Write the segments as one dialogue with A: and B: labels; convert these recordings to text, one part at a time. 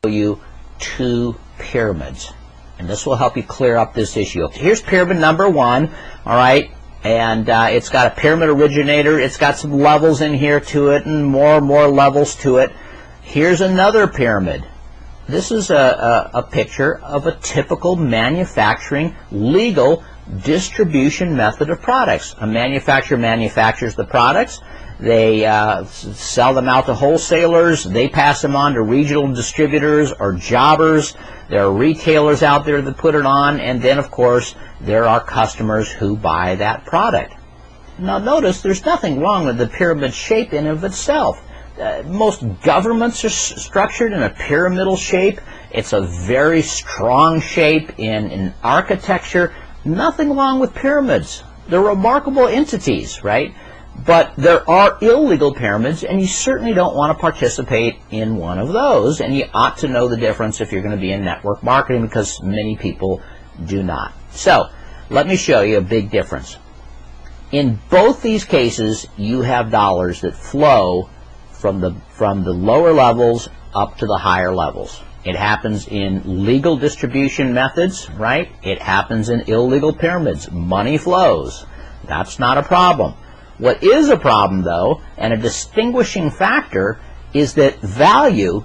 A: you two pyramids, and this will help you clear up this issue. Here's pyramid number one, all right, and it's got a pyramid originator. It's got some levels in here to it and more levels to it. Here's another pyramid. This is a picture of a typical manufacturing legal distribution method of products. A manufacturer manufactures the products. They sell them out to wholesalers. They pass them on to regional distributors or jobbers. There are retailers out there that put it on, and then, of course, there are customers who buy that product. Now, notice there's nothing wrong with the pyramid shape in and of itself. Most governments are structured in a pyramidal shape. It's a very strong shape in architecture. Nothing wrong with pyramids. They're remarkable entities, right? But there are illegal pyramids, and you certainly don't want to participate in one of those, and you ought to know the difference if you're going to be in network marketing, because many people do not. So, let me show you a big difference. In both these cases, you have dollars that flow from the lower levels up to the higher levels. It happens in legal distribution methods, right? It happens in illegal pyramids. Money flows. That's not a problem. What is a problem, though, and a distinguishing factor, is that value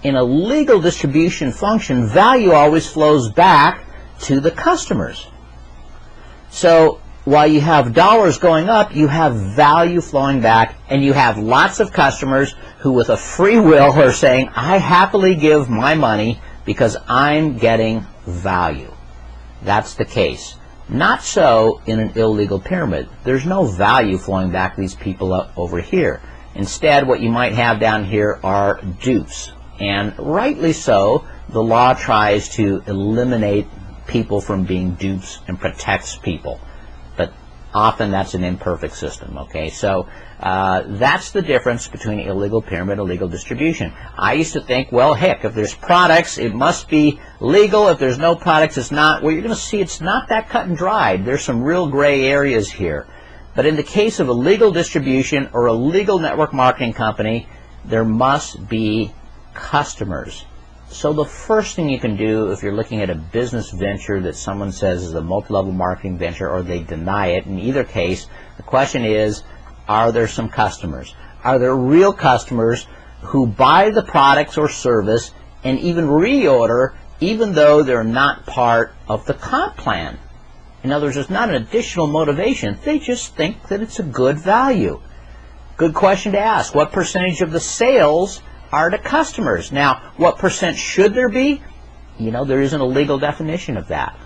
A: in a legal distribution function, value always flows back to the customers. So while you have dollars going up, you have value flowing back, and you have lots of customers who with a free will are saying, I happily give my money because I'm getting value. That's the case. Not so in an illegal pyramid. There's no value flowing back to these people over here. Instead, what you might have down here are dupes. And rightly so, the law tries to eliminate people from being dupes and protects people. But often that's an imperfect system, okay? So that's the difference between illegal pyramid and legal distribution. I used to think, well, heck, if there's products, it must be legal. If there's no products, it's not. Well, you're going to see it's not that cut and dried. There's some real gray areas here. But in the case of a legal distribution or a legal network marketing company, there must be customers. So the first thing you can do if you're looking at a business venture that someone says is a multi-level marketing venture, or they deny it, in either case, the question is, are there some customers? Are there real customers who buy the products or service and even reorder even though they're not part of the comp plan? In other words, there's not an additional motivation. They just think that it's a good value. Good question to ask. What percentage of the sales are to customers? Now, what percent should there be? You know, there isn't a legal definition of that.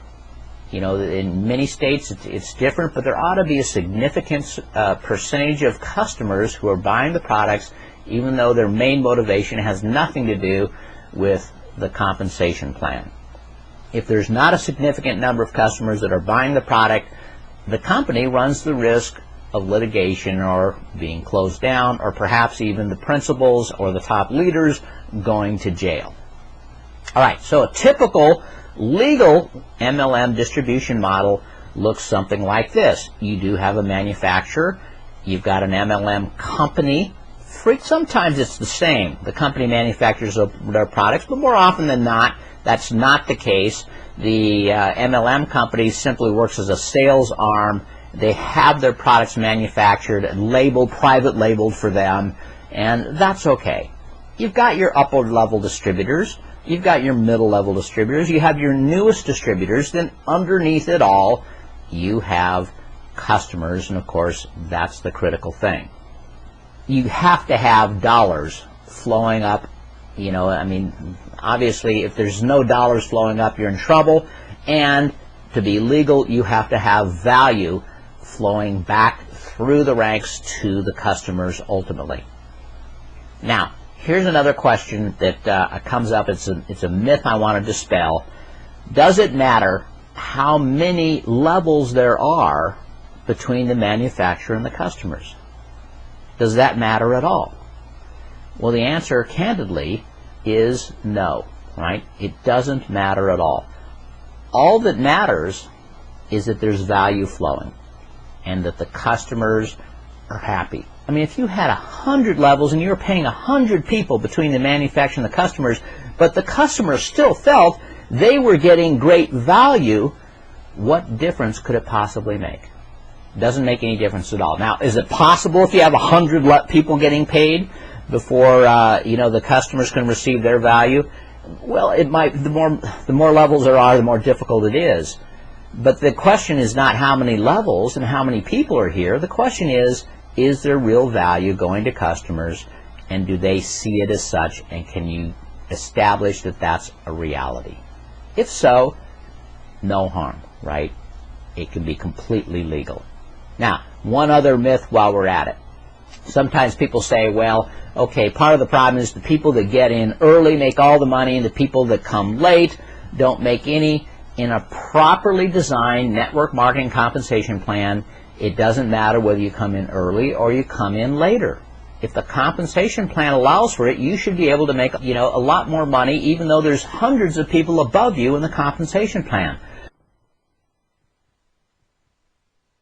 A: You know, in many states it's different, but there ought to be a significant percentage of customers who are buying the products, even though their main motivation has nothing to do with the compensation plan. If there's not a significant number of customers that are buying the product, the company runs the risk of litigation or being closed down, or perhaps even the principals or the top leaders going to jail. All right, so a typical legal MLM distribution model looks something like this. You do have a manufacturer. You've got an MLM company. Sometimes it's the same. The company manufactures their products, but more often than not, that's not the case. The MLM company simply works as a sales arm. They have their products manufactured and labeled, private labeled for them, and that's okay. You've got your upper level distributors. You've got your middle level distributors. You have your newest distributors. Then underneath it all, you have customers, and of course, that's the critical thing. You have to have dollars flowing up. You know, I mean, obviously, if there's no dollars flowing up, you're in trouble. And to be legal, you have to have value flowing back through the ranks to the customers ultimately. Now, here's another question that comes up. It's a myth I want to dispel. Does it matter how many levels there are between the manufacturer and the customers? Does that matter at all? Well, the answer, candidly, is no, right? It doesn't matter at all. All that matters is that there's value flowing and that the customers are happy. I mean, if you had 100 levels and you were paying 100 people between the manufacturer and the customers, but the customer still felt they were getting great value, what difference could it possibly make? Doesn't make any difference at all. Now, is it possible if you have 100 people getting paid before the customers can receive their value? Well, it might. The more levels there are, the more difficult it is. But the question is not how many levels and how many people are here. The question is there real value going to customers, and do they see it as such, and can you establish that that's a reality? If so, no harm, right? It can be completely legal. Now, one other myth while we're at it. Sometimes people say, well, okay, part of the problem is the people that get in early make all the money, and the people that come late don't make any. In a properly designed network marketing compensation plan, it doesn't matter whether you come in early or you come in later. If the compensation plan allows for it, you should be able to make a lot more money, even though there's hundreds of people above you in the compensation plan.